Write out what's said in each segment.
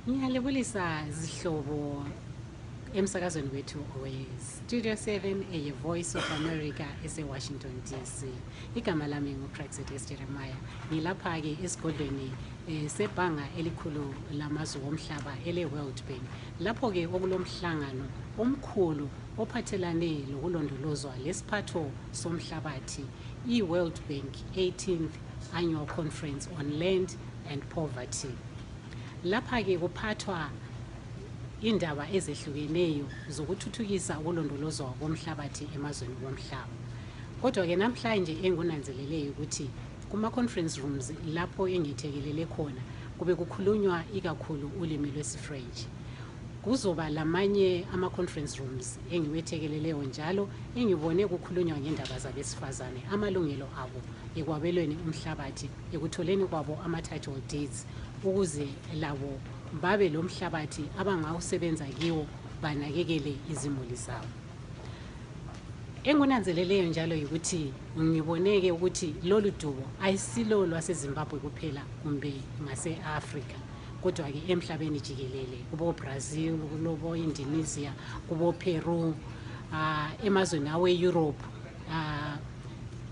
Ngiyalibulisa zihlobo emsakazweni wethu we-Studio 7 eye-Voice of America ese-Washington DC. Igama lami ngu-Praxedes Jeremiah. Ngilapha-ke esigodlweni sebhanga elikhulu lamazwe omhlaba ele-World Bank. Lapho-ke okulomhlangano omkhulu ophathelane lokulondolozwa lesiphatho somhlabathi, i-World Bank 18th Annual Conference on Land and Poverty. Lapha-ke kuphathwa indaba ezehlukeneyo zokuthuthukisa ukulondolozwa komhlabathi emazweni womhlaba. Kodwa-ke namhlanje engunanzeleleyo ukuthi kuma-conference rooms lapho engithekelele khona kube kukhulunywa ikakhulu ulimi lwesi-French. Kuzoba lamanye ama-conference rooms engiwethekeleleyo njalo engibone kukhulunywa ngendaba zabesifazane, amalungelo abo ekwabelweni umhlabathi, ekutholeni kwabo ama-title deeds ukuze labo babe lo mhlabathi abangawusebenza kiwo banakekele izimuli zabo. Engunanzeleleyo njalo ukuthi ngiboneke ukuthi lolu dubo ayisilo lwaseZimbabwe kuphela kumbe ngase-Afrika, kodwa-ke emhlabeni jikelele, kubo Brazil, kubo Indonesia, kubo Peru, emazweni awe-Europe,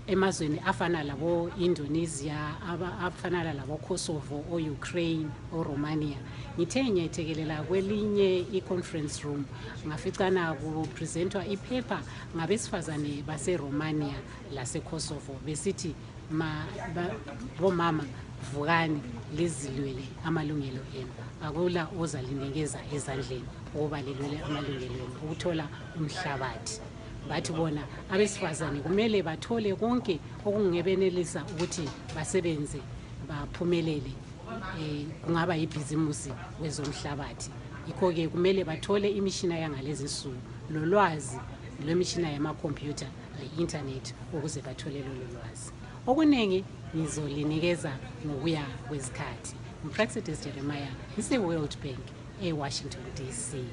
emazweni afana labo Indonesia, afana labo Kosovo, o Ukraine, o Romania. Ngithe ngiyethekelela kwelinye i-conference room ngaficana kupresentwa iphepha ngabesifazane base-Romania lase-Kosovo besithi bomama vukani lizilwele amalungelo enu, akula ozalinikeza ezandleni ukuba lilwele amalungelo enu ukuthola umhlabathi. Bathi bona abesifazane kumele bathole konke okungebenelisa ukuthi basebenze baphumelele, kungaba yibhizimusi kwezomhlabathi. Yikho-ke kumele bathole imishina yangalezi nsuku nolwazi lwemishina yamakhompyutha le-internet ukuze bathole lolo lwazi. Okuningi ngizolinikeza ngokuya kwezikhathi. Praxedes Jeremiah, ise-World Bank e-Washington DC.